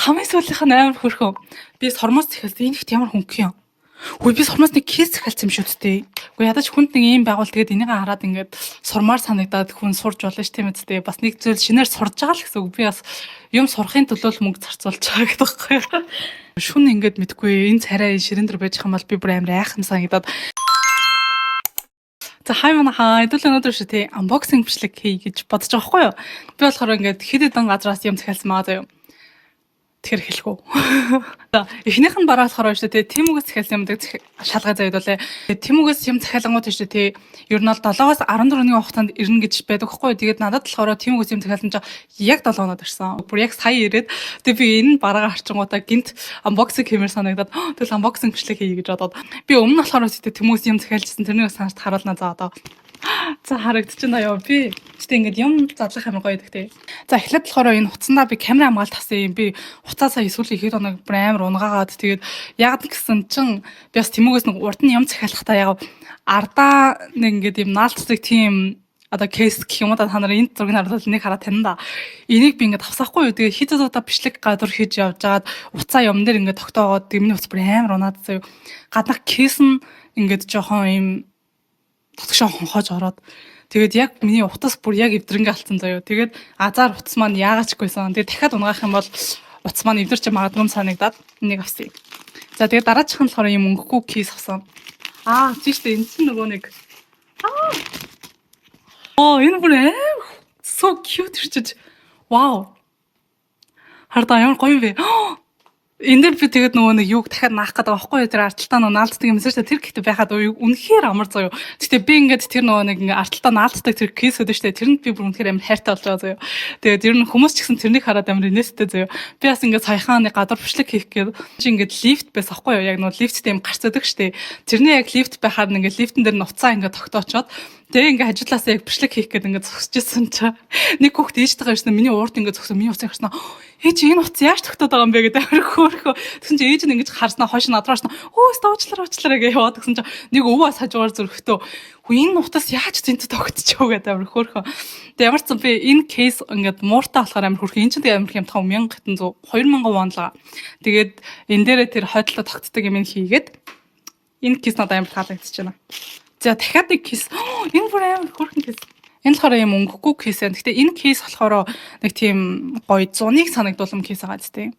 Хамгийн сүүлийнх нь амар хөрхөө. Би сормоос захиалсан. Энэ ихт ямар хөнгө юм. Хөөе би сормоос нэг кейс захиалсан юм шүү дээ. Уу ядаж хүнд нэг ийм байгуул тэгээд энийг хараад ингээд сурмаар санагдаад хүн сурж болно ш тийм үстэй. Бас нэг зүйл шинээр сурж байгаа л гэсэн үг. Би бас юм сурахын төлөө л мөнгө зарцуулж байгаа гэдэг байхгүй юу. Шүн ингээд мэдгүй энэ царай ширэн дээр байж байгаа юм бол би бүр амар айхан санагдаад. За хай манайхаа хэдүүл өнөөдөр шүү тий unboxing бичлэг хий гэж бодож байгаа байхгүй юу. Би болохоор ингээд хэд хэдэн газраас юм захиалсан маа заяа. Тэр хэлэхгүй. За эхнийх нь бараа болохоор шүү тий Тимүгээс захиалсан юмдаг шалгаж заяадуулаа. Тимүгээс юм захиалангууд шүү тий ер нь бол 7-аас 14-ний хугацаанд ирнэ гэж байдаг байхгүй юу. Тэгээд надад болохоор Тимүгээс юм захиалсан чинь яг 7 хоноод ирсэн. Бүр яг сая ирээд тэгээд би энэ бараагаа харчингуудаа гинт unboxing хиймээр санагдаад тэгэл unboxing бичлэг хий гэж бодоод би өмнө болохоор шүү тий Тимүгээс юм захиалжсэн тэрнийг санаж харуулнаа за одоо. За харагдчихна ёо би тэгтээ ингээд юм задлах амар гоё гэдэг. За эхлээд болохоор энэ хуцсандаа би камера хамгаалт тасан юм. Би хуцаасаа эсвэл ихэд оног амар унгаагаад тэгээд яг гэсэн чин би бас Тимүгээс нэг урд нь юм захиалахтаа яг ардаа нэг ингээд юм наалтдаг тийм одоо кейс гэх юм уу та нар энэ зургийг харуулбал энийг хараад таньда. Энийг би ингээд авсахгүй юу. Тэгээд хэд удаа бичлэг гадуур хийж явж агаад уцаа юм дээр ингээд тогтоогоод миний уц бүр амар унаад заяа. Гаднах кейс нь ингээд жоохон юм татгшаа хонхоож ороод тэгээд яг миний утас бүр яг эвдрэнгээ алдсан заяа. Тэгээд азар утас маань яагаад ч гүйсэн. Тэгээд дахиад унгаах юм бол утас маань эвдэрч магадгүй санагдаад энийг авсъя. За тэгээд дараачих нь болохоор юм өнгөгүй кейс авсан. Тийш дээ энэ чинь нөгөө нэг энэ бүр so cute ирчиж. Вау. Хардаа ямар гоё вэ? Энэ дээр би тэгээд нөгөө нэг юуг дахиад наах гэдэг байхгүй юу тэр арталтаа нөгөө наалддаг юм шүү дээ тэр гэхдээ байхад үнэхээр амар заяа. Гэтэ би ингээд тэр нөгөө нэг арталтаа наалддаг тэр кейс өдөө шүү дээ тэрэнд би бүр үнэхээр амар хайртай болж байгаа заяа. Тэгээд ер нь хүмүүс ч гэсэн тэрнийг хараад амар инээстэй заяа. Би бас ингээд саяхан нэг гадуур бичлэг хийх гээд чи ингээд лифт байсан байхгүй юу яг нөгөө лифттэй юм гарцдаг шүү дээ. Тэрний яг лифт байхаар ингээд лифтэн дээр нуцаа ингээд тогтоочоод тэгээ ингээ хажуудлаасаа яг бичлэг хийх гээд ингээ зогсчихсан чаа. Нэг хүүхд ээжтэйгээ ирсэн миний уурд ингээ зогсоо миний уцаа харснаа. Ээж энэ уц яаж тогтоод байгаа юм бэ гэдэг амар хөөрхөө. Тэгсэн чинь ээж нь ингээ харснаа хойш нь адрааснаа. Уучлаарай гэж яваад гэсэн чинь нэг өвөө бас хажуугаар зөрөхтөө. Хөө энэ утас яаж зэнт тогтчихоо гэдэг амар хөөрхөө. Тэгээ ямар ч юм би энэ кейс ингээ мууртаа болохоор амар хөөрхөө. Энд чинь тэгээ амар хэм 5700 2000 вон л. Тэгээд энэ дээрээ тэр хойдлоо тогтдог юм хийгээд энэ кейс надад амар таалагдчихна. За дахиад нэг кейс. Энэ бүр амар хөрхөн кейс. Энэ болохоор юм өнгөгүй кейс байна. Гэтэ энэ кейс болохоор нэг тийм гоё зуныг санагдуулсан кейс байгаа зү.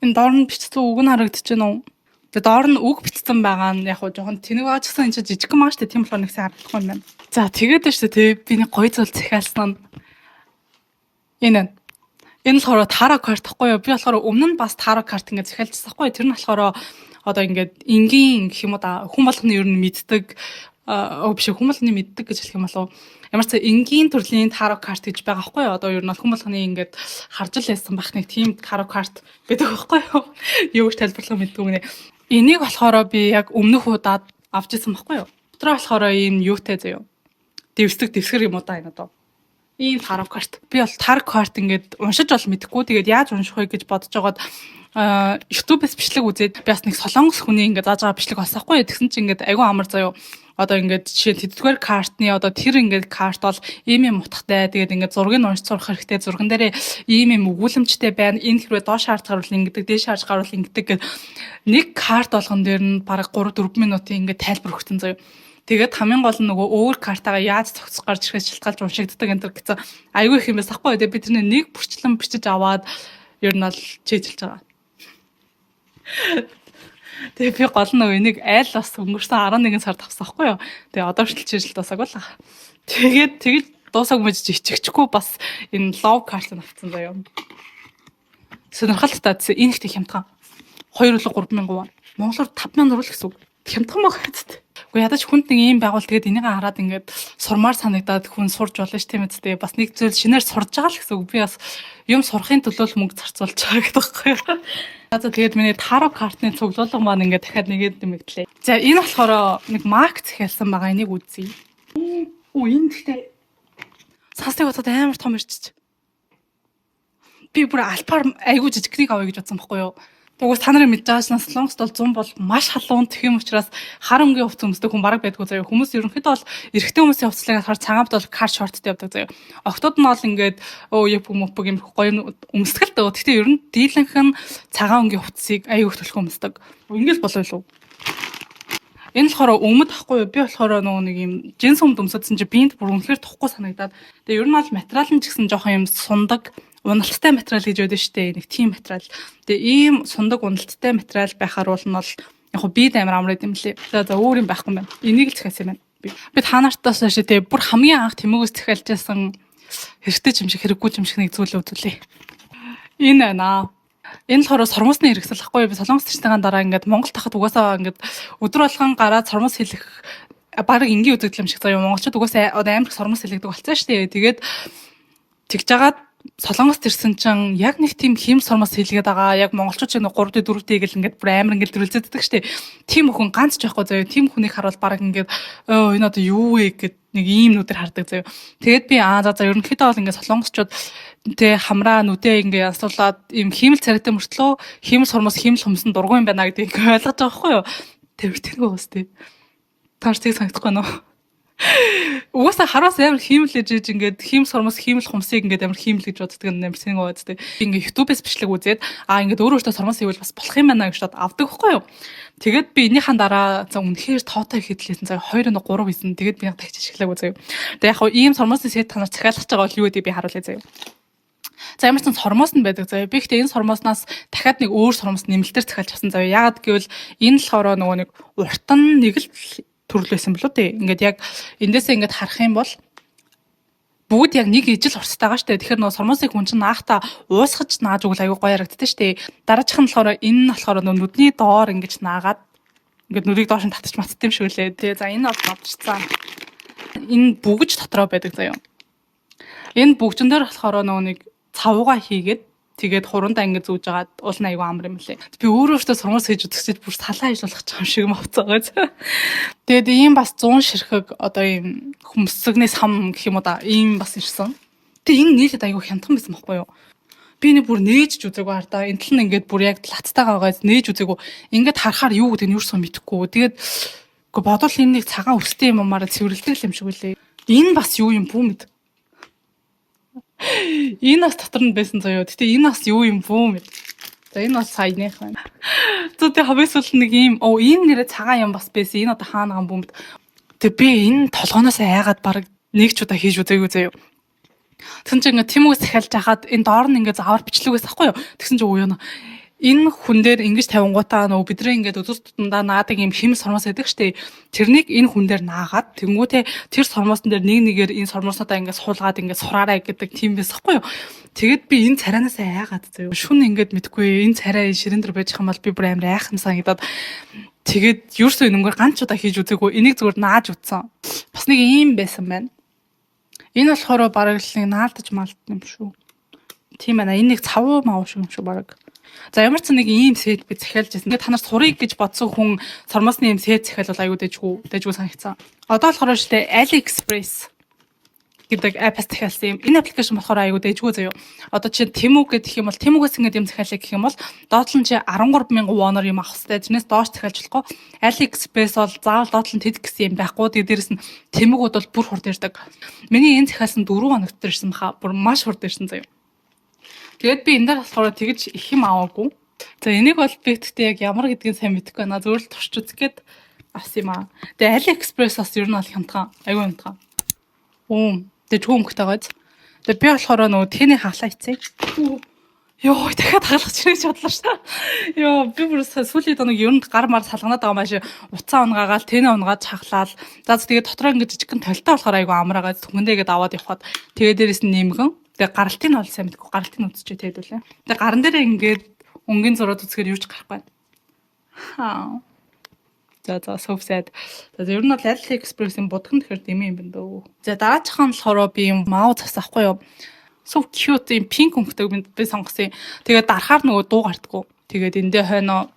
Энэ доор нь бичсэн үг нь харагдаж байна уу? Тэгээ доор нь үг бичсэн байгаа нь яг хуу жоохон тэнэг байгаа ч гэсэн энэ чинь жижиг юм аа штэ. Тийм болохоор нэг сайн харагдахгүй юм байна. За тэгээд штэ тий би нэг гоё зүйл захиалсан нь энэ. Энэ болохоор таро карт тахгүй юу? Би болохоор өмнө нь бас таро карт ингээд захиалчихсан байхгүй юу? Тэр нь болохоор одоо ингээд энгийн гэх юм уу да хүн болгоны ер нь мэддэг биш хүмүүлний мэддэг гэж хэлэх юм болов ямар ч энгийн төрлийн таро карт гэж байгаа байхгүй юу одоо ер нь хүн болгоны ингээд харж л байсан бах нэг тийм таро карт байдаг байхгүй юу юу гэж тайлбарлах мэдгүй нэ энийг болохоор би яг өмнөх удаад авч ирсэн байхгүй юу дотроо болохоор энэ юутай заяа дэвсгэр юм уу да энэ одоо ийм таро карт би бол таро карт ингээд уншиж бол мэдэхгүй тэгээд яаж унших вэ гэж бодож байгаад YouTube-с бичлэг үзээд би бас нэг солонгос хүний ингээд зааж байгаа бичлэг олсохгүй тэгсэн чинь ингээд айгүй амар заяа одоо ингээд жишээ тэддгээр картны одоо тэр ингээд карт бол ийм юм утгатай тэгээд ингээд зургийг уншиж сурах хэрэгтэй зурган дээрээ ийм юм өгүүлэмжтэй байна энэ хэрвээ доош харж гарвал ингээд дээш харж гарвал ингээд нэг карт болгон дээр нь бараг 3-4 минутын ингээд тайлбар өгсөн заяа тэгээд хамгийн гол нь нөгөө өөр картагаа яаж зохицох гарч ирэхэд шилтгаалж уншигддаг энэ гэсэн айгүй их юм байсан хгүй тэгээд би тэрний нэг бүрчлэн бичиж аваад ер нь бол чийжилж байгаа. Тэгээ би гол нь энийг айл бас өнгөрсөн 11 сард авсан хгүй юу. Тэгээ одоо хүртэл чижилт басаагүй л. Тэгээд тэгж дуусаагүй мэж иччихгүй бас энэ лов карт нь авсан заяа. Сонирхолтой энэ ихтэй хямдхан. 2 үлэг 3000 вон. Монголоор 5000 төгрөг гэсэн үг. Хямдхан байгаа гэдэг. Уу ядаж хүнд нэг ийм байгуул тэгээд энийг хараад ингээд сурмаар санагдаад хүн сурж болно ш тийм үстэй. Бас нэг зүйл шинээр сурж байгаа л гэсэн үг. Би бас юм сурахын төлөө л мөнгө зарцуулж байгаа гэдэг байхгүй юу. За тэгээд миний таро картны цуглуулга маань ингээд дахиад нэгээд нэмэгдлээ. За энэ болохоор нэг марк захиалсан байгаа энийг үзье. Энэ гэхдээ сасны бодоод амар том ирчиж. Би бүр альпаар айгуу жижигнийг авъя гэж бодсон байхгүй юу. Тэгвэл та нарын мэдж байгааснаас солонгост бол 100 бол маш халуун тэх юм учраас хар өнгийн хувцас өмсдөг хүн бараг байдгүй заяа. Хүмүүс ерөнхийдөө бол эрэгтэй хүмүүсийн хувцлыг харахаар цагаамд бол кар шорттой явдаг заяа. Октод нь бол ингээд яп хүмүүпг юм гоё өмсдөг л дөө. Гэхдээ ер нь дийлэнх нь цагаан өнгийн хувцсыг аяг их төлхөн өмсдөг. Ингээд болов юу? Энэ болохоор өмд ахгүй юу? Би болохоор нөгөө нэг юм жинс өмд өмсөдсөн чи биэнд бүр үнэхээр тухгүй санагдаад. Тэгээ ер нь бол материал нь ч гэсэн жоохон юм сундаг, уналттай материал гэж байдаг шүү дээ. Нэг тийм материал. Тэгээ ийм сундаг уналттай материал байхаар бол нь бол яг хөө бид амар амраад юм лээ. За өөр юм байхгүй юм байна. Энийг л захиасан юм байна. Би та нартаас шээ тэгээ бүр хамгийн анх тэмээгөөс захиалж байсан хэрэгтэй юм шиг хэрэггүй юм шиг нэг зүйлээ үзүүлээ. Энэ байна. Энэ болохоор сормосны хэрэгсэл ахгүй би солонгос ирсэнийхаа дараа ингээд Монгол тахад угаасаа ингээд өдөр болгон гараад сормос хэлэх баг энгийн үзэгдэл юм шиг заяа монголчууд угаасаа амар их сормос хэлэгдэг болсон шүү дээ. Тэгээд тэгж жагаад солонгост ирсэн чинь яг нэг тийм хим сормос хэлгээд байгаа. Яг монголчууд чинь 3D 4D гэл ингээд бүр амар ингээд дүрлцэддэг шүү дээ. Тим хүн ганц ч байхгүй заяа. Тим хүнийг харуул баг ингээд энэ одоо юу вэ гэд нэг ийм нүдээр хардаг заяа. Тэгээд би за ерөнхийдөө бол ингээд солонгосчууд тэ хамраа нүдээ ингээ асуулаад ийм хиймэл царайтай мөртлөө хиймэл сормос хиймэл хумсан дургүй юм байна гэдгийг ойлгож байгаа байхгүй юу? Тэрвэртэргүй уус тээ. Таарч тийг санагдахгүй нөө. Угаасаа хараас амар хиймэл гэж ингээд хийм сормос хиймэл хумсыг ингээд амар хиймэл гэж боддог амар сэнг байгаад тээ. Ингээ YouTube-с бичлэг үзээд ингээд өөрөө сормос хийвэл бас болох юм байна гэж бод авдаг байхгүй юу? Тэгээд би энийхэн дараа үнэхээр тоотой хэдлээсэн заа 2 3 хийсэн. Тэгээд би яг тагч ашиглаагүй заяа. Тэгээд яг ийм сормосын сэт танаар захиалгаж байгаа бол юу гэдэг би харуулъя заяа. За ямар ч сормоос нь байдаг заяа. Би ихтэй энэ сормооснаас дахиад нэг өөр сормоос нэмэлтээр захиалж авсан заяа. Яагаад гэвэл энэ болохоор нөгөө нэг урт нь нэг л төрөл байсан болоо дээ. Ингээд яг эндээсээ ингээд харах юм бол бүгд яг нэг ижил урттайгаа штэ. Тэгэхээр нөгөө сормосыг хүн чинь наахта уусгаж нааж өгөл аягүй гоё харагддаг штэ. Дараачих нь болохоор энэ нь болохоор нөгөө нүдний доор ингэж наагаад ингээд нүрийг доош нь татчих матт юм шиг лээ. Тэгээ за энэ бол бодчихсан. Энэ бүгж дотроо байдаг заяа. Энэ бүгжэн дээр болохоор нөгөө нэг цавууга хийгээд тэгээд хурандаа ингэ зүүж агаад уул нь аягүй амар юм лээ. Би өөрөөсөө сормос хийж үзчихсэж бүр салаа ажиллах юм шиг юм авцаагаа. Тэгээд ийм бас 100 ширхэг одоо ийм хөмсгний сам гэх юм уу да ийм бас ирсэн. Тэгээд энэ нийлээд аягүй хямдхан байсан байхгүй юу? Би нэг бүр нээж үзээгүй хардаа. Энэ тал нь ингээд бүр яг лацтайгаагаа нээж үзээгүй. Ингээд харахаар юу гэдэг нь юусэн мэдэхгүй. Тэгээд үгүй бодвол энэ нэг цагаан өстэй юм амаараа цэвэрлдэг юм шиг үлээ. Энэ бас юу юм бүү мэд. Энэ бас дотор нь байсан заяа. Гэтэ энэ бас юу юм бүү мэд. За энэ бас саяных байна. Зүтэй хавьсвал нэг ийм энэ нэрээ цагаан юм бас байсан. Энэ одоо хаана гам бүү мэд. Тэг би энэ толгооноос айгаад баг нэг ч удаа хийж үзээгүй заяа. Тэгсэн чинь ингээд тэмээс захиалж хахад энэ доор нь ингээд заавар бичлэгээс ахгүй юу. Тэгсэн чинь юу энэ хүн дээр ингэж тавингуудаа нөгөө бидрээ ингээд өдөр тутамдаа наадаг юм хим сормос байдаг штэ. Тэрнийг энэ хүн дээр наагаад тэнгуүтээ тэр сормосон дээр нэг нэгээр энэ сормоснуудаа ингээд суулгаад ингээд сураарай гэдэг тийм байсан хгүй юу. Тэгэд би энэ царайнаас айгаад заяа. Шүн ингээд мэдгүй энэ царай ширэн дээр байж хам бол би бүр амар айхан санагдаад тэгэд юурсоо энэгээр ганц удаа хийж үзээгүй энийг зүгээр нааж утсан. Бас нэг ийм байсан байна. Энэ болохоор бараг л наалдаж малт юм шүү. Тийм байна. Энэ нэг цавуу мав шиг юм шүү бараг. За ямар ч нэг ийм сэт би захиалж байсан. Ингээд та нар сурыг гэж бодсон хүн сормосны ийм сэт захиалвал аюу дэжгүй санагцсан. Одоо болохоор штэ AliExpress гэдэг апп захиалсан юм. Энэ аппликейшн болохоор аюу дэжгүй заяа. Одоо чи Temu гэх юм бол Temu-гээс ингээд юм захиалъя гэх юм бол доотлон чи 13,000 won-оор юм авах хэрэгтэй. Тэрнээс доош захиалж болохгүй. AliExpress бол заавал доотлон тэд гэсэн юм байхгүй. Тэгээд дээрэс нь Temu-гууд бол бүр хурд ирдэг. Миний энэ захиалсан 4 хоногт ирсэн баха. Бүр маш хурд ирсэн заяа. Тэгээд би энэ дээр болохоор тэгж их юм аваагүй. За энийг бол би гэхдээ яг ямар гэдгийг сайн мэдэхгүй байна. Зөвөр л турш үзгээд авсан юм аа. Тэгээд AliExpress-аас ер нь бол хямдхан. Аюу хямдхан. Тэгээд чөмхтэй гойц. Тэгээд би болохоор нөгөө тэний хаалаа ицээ. Йоо дахиад хаалгач ирэх бодлоо шүү. Йоо би бүр сүүлийн доног ер нь гар мар салганаад байгаа маш уцаа унгаагаал тэнэ унгаад чахлаал. За тэгээд дотроо ингээд жижигхэн толтой болохоор аюу амраагаад түнгэндээгээд аваад явхад тэгээд дээрэс нь нэмгэн. Тэгээ гаралтын бол сайн мэдгүй гаралтын үзчихээ тэйдүүлээ. Тэгээ гаран дээрээ ингээд өнгийн зураг үзэхээр юуч гарахгүй байна. За so sad. За ер нь бол AliExpress-ийн будган тэгэхээр дэмий юм байна дөө. За дараачих нь болохоор би юм мау цас авахгүй юу. So cute юм pink өнгөтэй би сонгосон. Тэгээ дарахаар нөгөө дуу гардггүй. Тэгээд эндээ хойно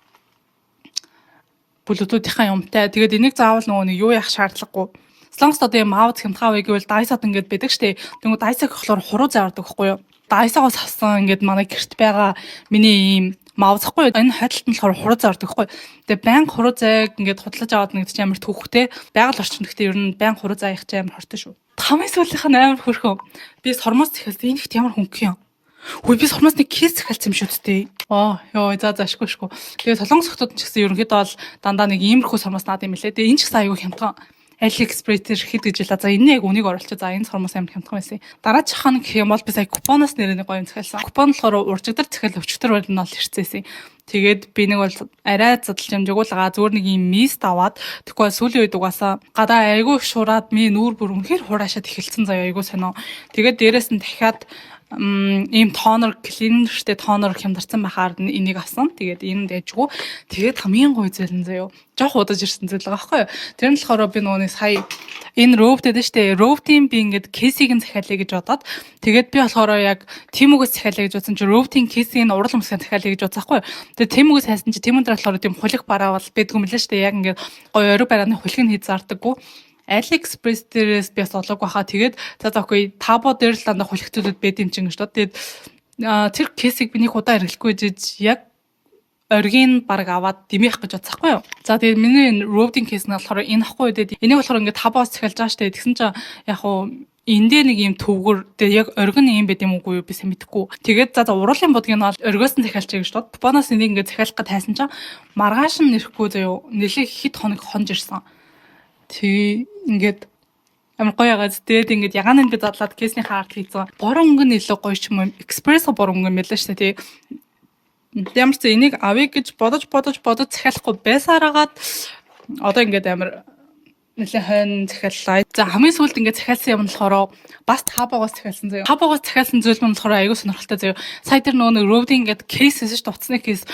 Bluetooth-ийн юмтай. Тэгээд энийг заавал нөгөө нэг юу яах шаардлагагүй. Солонгост одоо юм маус хямдхан авъя гэвэл Dyson ингээд байдаг штэ. Тэнгүү Dyson гэхлоор хуруу завардаг байхгүй юу? Dyson-гоос авсан ингээд манай гэрт байгаа миний ийм маавзахгүй. Энэ хойдолд нь болохоор хуруу зай ордог хгүй. Тэгээ баян хуруу зайг ингээд худлаж аваад нэг тийм амар төвхтэй. Байгаль орчинд гэхдээ ер нь баян хуруу зай их ч амар хортой шүү. Хамгийн сүүлийнх нь амар хөрхөө. Би сормоос захиалсан. Энэ их ямар хөнгөн юм. Хөөе би сормоос нэг кейс захиалсан юм шүү дээ. Ёо за ашгүй. Тэгээ солонгос хотод ч гэсэн ерөнхийдөө бол дандаа нэг иймэрхүү сормоос наад юм лээ. Тэгээ энэ ч гэсэн айгүй хямдхан. AliExpress-ээр хэд гэж хэлээ. За энэ яг үнийг оруулчих. За энэ сормоос амар хямдхан байсан. Дараачихх нь гэх юм бол би сая купоноос нэрээ гоё юм захиалсан. Купон болохоор уржигдар захиал өчтөр бол нь ол ирцээсэн. Тэгээд би нэг бол арай задлж амжигуулгаа зүгээр нэг юм мист аваад тэгэхгүй сүүлийн үед угаасаа гадаа айгүй шураад ми нүүр бүр үнэхээр хураашаад эхэлсэн заяа айгүй сонио. Тэгээд дээрэс нь дахиад ийм тонер клинертэй тонер хямдарсан байхаар энийг авсан. Тэгээд энэ дэжгүй. Тэгээд хамгийн гоё зүйл нь заяо. Жох удаж ирсэн зүйл байгаа байхгүй юу? Тэр нь болохоор би нөгөө сая энэ робтэд нь штэ. Робтийн би ингээд кейсийг нь захиалъя гэж бодоод тэгээд би болохоор яг тимүгээс захиалъя гэж бодсон чи робтийн кейсийг нь урал өмсгөн захиалъя гэж бодсон байхгүй юу? Тэгээд тимүгээс хайсан чи тимүн дээр болохоор тийм хулих бараа бол бэдгүй мэлээ штэ. Яг ингээд гоё ориг барааны хулиг нь хийж зардаггүй. AliExpress дээрээс би бас олоогүй хаа. Тэгээд за окей Tabo дээр л дандаа хулигтуудад байд юм чинь гэж. Тэгээд тэр кейсийг би нэг удаа хэрэглэхгүй жиж яг оргийн баг аваад димэх гэж бодсахгүй юу. За тэгээд миний робтийн кейс нь болохоор энэ ахгүй үдээд энийг болохоор ингээд Tabo-с захиалж байгаа штэ. Тэгсэн чинь яг хуу эндээ нэг юм төвгөр тэгээд яг оргин юм байд юм уу би сайн мэдэхгүй. Тэгээд за уруулын бодгийг нь бол оргиос нь захиалчих гэж бод. Купоноос энийг ингээд захиалах гэж тайсан чинь маргааш нь нэрэхгүй заяо. Нэлээ хэд хоног хонж ирсэн. Тэг ингээд амар гоё ягаад тэгээд ингээд ягааныг би задлаад кейсний хаарт хийцэн. Бор өнгөн илүү гоё ч юм уу. Экспрессо бор өнгөн мэлээ шүү дээ. Ямар ч энийг авъя гэж бодож захиалахгүй байсараагаад одоо ингээд амар нэлээ хойно захиаллаа. За хамгийн сүүлд ингээд захиалсан юм болохоор бас Tabo-гоос захиалсан заяа. Tabo-гоос захиалсан зүйл нь болохоор аягүй сонирхолтой заяа. Сая тэр нөгөө робтийн ингээд кейс шүү дээ. Утасны кейс.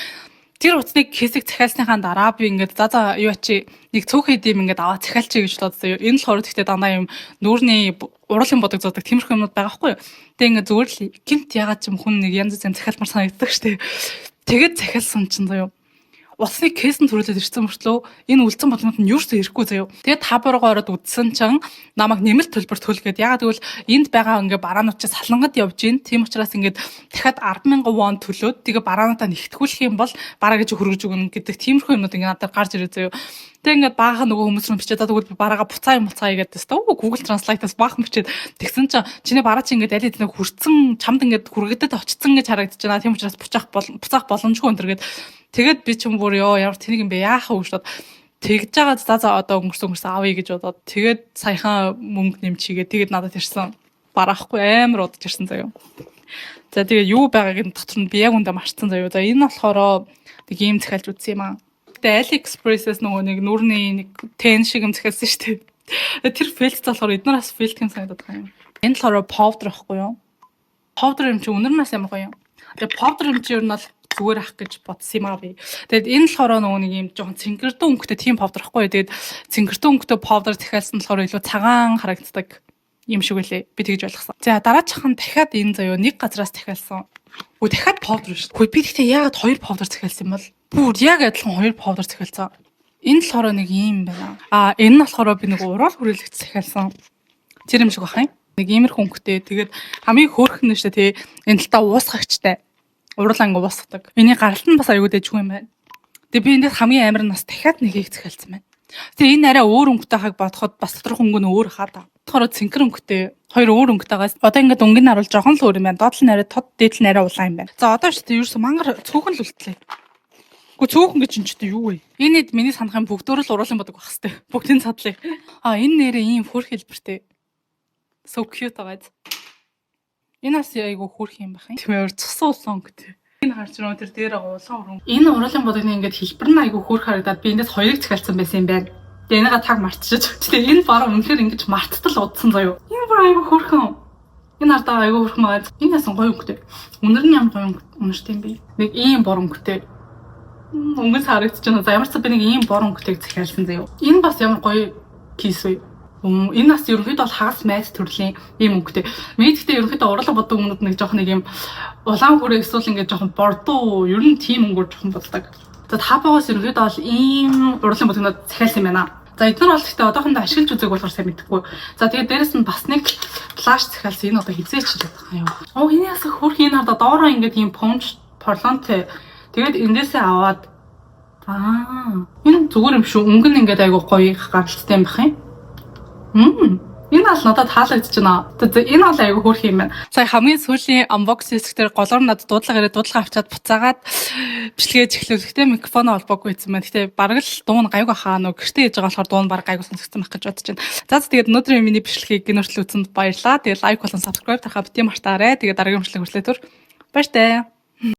Тэр утасны кейсийг захиалсныхаа дараа би ингээд за юу ачи нэг цөөхөд юм ингээд аваад захиалчих гэж бодсон. Энэ л хороо гэхдээ дандаа юм нүүрний уралын бодог зодог тиймэрхүү юмуд байгаа хгүй юу. Тэгээ ингээд зүгээр л гинт ягаад ч юм хүн нэг янз бүрийн захиалмар санагддаг штеп. Тэгээд захиалсан чинь заяа. Утасны кейс нь төрүүлээд ирсэн мөртлөө энэ үлдсэн болгонд нь юу ч ирэхгүй заяа. Тэгээд Tabo-роо ороод үдсэн чинь намайг нэмэлт төлбөр төлгээд ягаад гэвэл энд байгаа ингээд бараануудчаа салангад явж гин. Тийм учраас ингээд дахиад 10,000 вон төлөөд тэгээ бараануудаа нэгтгүүлэх юм бол бараа гэж хөргөж өгнө гэдэг тиймэрхүү юмнууд ингээд надад гарч ирээ заяа. Тэг ингээд баахан нөгөө хүмүүс рүү бичээд тэгвэл бараага буцаа гэдэг тест. Google Translate-аас баахан бичээд тэгсэн чинь чиний бараа чи ингээд аль хэдийн хүрцэн чамд ингээд хүргэдэд очсон гэж харагдаж байна. Тийм учраас буцаах боломжгүй өнтер гээд тэгээд би ч юм бүр ямар тэнийг юм бэ яахаа өгшөд тэгж байгаа за одоо өнгөрсөн авъя гэж бодоод тэгээд саяхан мөнгө нэмчигээ тэгээд надад ирсэн бараахгүй амар удаж ирсэн заяа. За тэгээд юу байгааг нь дотор нь би яг үндэ марцсан заяа. За энэ болохоор нэг юм захиалж үзсэн юм аа. AliExpress-ээс нөгөө нэг нүрний нэг 10 шиг юм захиалсан шүү дээ. Тэр фэлт болохоор эднээс фэлт юм санагдаад байгаа юм. Энэ болохоор powder ахгүй юу? Powder юм чи өнөрнөөс ямар гоё юм. Тэгээ powder юм чи ер нь бол зүгээр ах гэж бодсон юм аа би. Тэгээд энэ болохоор нөгөө нэг юм жоохон цэнгэрдэн өнгөтэй тийм powder ахгүй юу? Тэгээд цэнгэрдэн өнгөтэй powder захиалсан болохоор илүү цагаан харагддаг юм шиг үлээ. Би тэгж ойлгосон. За дараачиххан дахиад энэ заяа нэг газраас захиалсан. Өө дахиад powder шүү. Хөөе би тэгтээ яагаад хоёр powder захиалсан юм бол? Бүр яг адилхан хоёр powder захиалсан. Энэ л хороо нэг юм байна. Энэ нь болохоор би нэг ураал хүрээлэгч захиалсан. Тэр юм шиг бах юм. Нэг иймэрхүү өнгөтэй. Тэгээд хамгийн хөөрхөн нь шүү дээ. Энэ талтаа уусгагчтай. Уруулаа ингээ уусгадаг. Миний гаралт нь бас аюул дэжгүй юм байна. Тэгээд би эндээс хамгийн амар нь бас дахиад нэг их захиалсан байна. Тэгээд энэ арай өөр өнгөтэй хаг бодоход бас доторх өнгө нь өөр хаа та. Тэгэхээр цэнхэр өнгөтэй хоёр өөр өнгөтэйгээс одоо ингээд өнгө нь харуул жоохон л өөр юм байна. Доод нь арай тод, дээд нь арай улаан юм байна. За одоо шүү дээ ерөөсө мангар цөөхөн л үлдлээ. Гэхдээ цөөхөн гэж чинь ч юу вэ? Энэ хэд миний санах юм бүгдөө л уруулын бодог байх хэвээр. Бүгдийн цадлыг. Энэ нэрээ ийм хөрх хэлбэртэй. So cute байгаа. Энэ бас айгу хөрх юм байх юм. Тийм цус улаан өнгөтэй. Энэ харж байгаа тэр дээр байгаа улаан өрөн. Энэ уруулын бодогны ингээд хэлбэр нь айгу хөрх харагдаад би эндээс хоёрыг захиалсан байсан юм байна. Тэгээ энэгээ таг мартчихж. Тэгээ энэ баруун үнэхээр ингэж марттал удсан заяо. Энэ бүр айгу хөрхөн. Энэ ардаа айгу хөрхөн байгаа. Энэ ясан гоё өнгөтэй. Өнөр нь ямар гоё өнгөтэй юм бэ? Нэг ийм бор өнгөтэй. Өнгөс харагдаж байна. За ямар ч би нэг ийм бор өнгөтэйг захиалсан заяо. Энэ бас ямар гоё кейс вэ? Энэ нас ерөнхийдөө бол хагас майд төрлийн ийм өнгөтэй. Мэдхдээ ерөнхийдөө урлаг бодог өмнөд нэг жоох нэг ийм улаан хүрээ эсвэл ингээд жоох бордоо ер нь тийм өнгөөр жоох болдог. За Tabo-гоос ерөнхийдөө бол ийм урлаг бодогнод захиалсан юм байна. За эдгээр бол гэхдээ одоохондоо ашиглаж үзээг болохоор сайн мэдэхгүй. За тэгээд дээрэс нь бас нэг флаш захиалсан. Энэ одоо хизээч л байгаа юм. Энэ ясах хөрх энэ хардаа доороо ингээд ийм понж поролонтэй. Тэгээд эндээсээ аваад энэ зүгээр юм шүү. Өнгө нь ингээд айгу гоё гаралтай юм бах юм. Энэ бол надад таалагдчихна. Энэ бол айгу хөөрх юм байна. Сая хамгийн сүүлийн unbox хэсгээр голоор надад дуудлага ирээд дуудлага авчаад буцаагаад бичлэгээ эхлүүлэхдээ микрофоноо холбоогүй байсан байна. Гэтэ бараг л дуун гайгүй хаа нөө гэртээ хийж байгаа болохоор дуун бараг гайгүй сонсогдсон байх гэж бодож байна. За тэгээд өнөөдрийн миний бичлэгийг гинөртлөө үзсэнд баярлалаа. Тэгээд лайк болон subscribe тарахаа бити мартаарай. Тэгээд дараагийн бичлэг хүртэл баяртай.